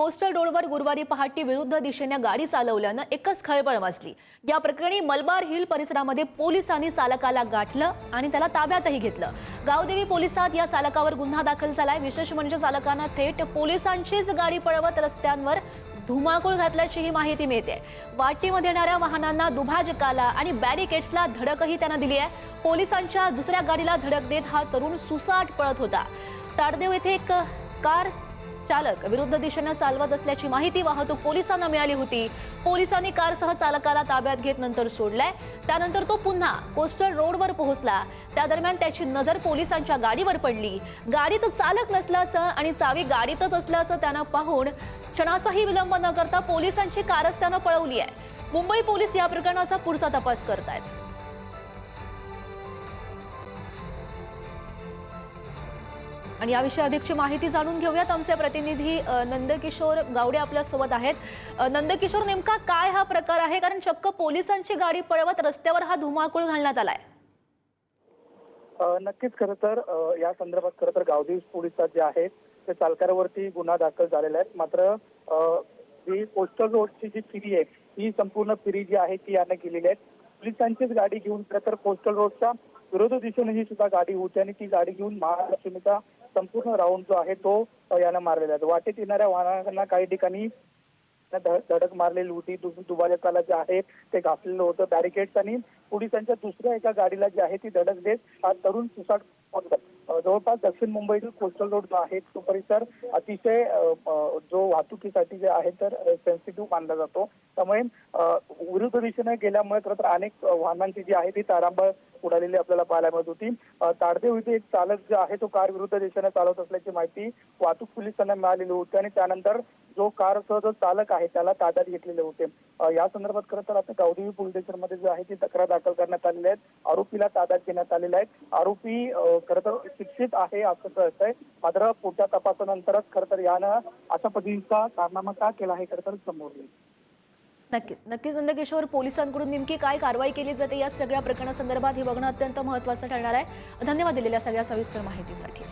Coastal रोडवर गुरुवारी पहाटे विरुद्ध दिशेने गाडी चालवल्यानं एकच खळबळ माजली। या प्रकरणी मलबार हिल परिसरामध्ये पोलिसांनी चालकाला गाठलं आणि त्याला ताब्यातही घेतलं। गावदेवी पोलिसात या चालकावर गुन्हा दाखल झालाय। विशेष म्हणजे चालकानं थेट पोलिसांचीच गाडी पळवत रस्त्यांवर धुमाकूळ घातल्याची ही माहिती मिळते। वाटेमध्ये येणाऱ्या वाहनांना दुभाजकाला आणि बॅरिकेड्सला धडकही त्यानं दिली आहे। पोलिसांच्या दुसऱ्या गाडीला धडक देत हा तरुण सुसाट पळत होता। ताडदेव येथे एक कार चालक विरुद्ध दिशेने चालवत असल्याची माहिती वाहतूक पोलिसांना मिळाली होती। पोलिसांनी कारसह चालकाला ताब्यात घेत नंतर सोडलाय। त्यानंतर तो पुन्हा कोस्टल रोडवर पोहोचला। त्या दरम्यान त्याची नजर पोलिसांच्या गाडीवर पडली। गाडीत चालक नसल्याचं आणि चावी गाडीतच असल्याचं त्यानं पाहून क्षणाचाही विलंब न करता पोलिसांची कारच त्यानं पळवली आहे। मुंबई पोलीस या प्रकरणाचा पुढचा तपास करतायत। आणि याविषयी अधिकची माहिती जाणून घेऊयात। आमचे प्रतिनिधी नंदकिशोर गावडे आपल्या सोबत आहेत। नंदकिशोर, नेमका काय हा प्रकार आहे, कारण चक्क पोलिसांची गाडी पळवत रस्त्यावर हा धुमाकूळ घालण्यात आलाय? नक्कीच खरं तर या संदर्भात खरं तर गावदेवी पोलिसात जे आहेत ते चालकावरती गुन्हा दाखल झालेला आहे। मात्र जी कोस्टल रोडची जी फेरी आहे ही संपूर्ण फेरी जी आहे ती यानं केलेली आहे। पोलिसांचीच गाडी घेऊन खरं तर कोस्टल रोडच्या विरोधी दिशेने ही सुद्धा गाडी होती आणि ती गाडी घेऊन महालक्ष्मीचा संपूर्ण राऊंड जो आहे तो यानं मारलेला आहे। वाटेत येणाऱ्या वाहनांना काही ठिकाणी धडक मारलेली होती। दुभाजकाला जे आहे ते घासलेलं होतं। बॅरिकेड्स आणि पोलिसांच्या दुसऱ्या एका गाडीला जी आहे ती धडक देत हा तरुण सुसाट जवळपास दक्षिण मुंबईतील कोस्टल रोड जो आहे तो परिसर अतिशय जो वाहतुकीसाठी जे आहे तर सेन्सिटिव्ह मानला जातो। त्यामुळे विरुद्ध दिशेने गेल्यामुळे खरं तर अनेक वाहनांची जी आहे ती तारांबळ उडालेली आपल्याला पाहायला मिळत होती। ताडदेव इथे एक चालक जो आहे तो कार विरुद्ध दिशेने चालवत असल्याची माहिती वाहतूक पोलिसांना मिळालेली होती आणि त्यानंतर जो कारचा जो चालक आहे त्याला ताब्यात घेतलेले होते। या संदर्भात खरं तर आता गावदेवी पोलीस स्टेशनमध्ये जो आहे ती तक्रार दाखल करण्यात आलेली आहे। आरोपीला ताब्यात घेण्यात आलेला आहे। आरोपी खरं तर शिक्षित आहे असं कळतंय। मात्र पुढच्या तपासानंतरच खरं तर यानं अशा पद्धतीचा कारनामा का केला आहे खरं तर समोर येईल। नक्कीच नंदकिशोर, पोलिसांकडून नेमकी काय कारवाई केली जाते या सगळ्या प्रकरणासंदर्भात हे बघणं अत्यंत महत्त्वाचं ठरणार आहे। धन्यवाद दिलेल्या सगळ्या सविस्तर माहितीसाठी।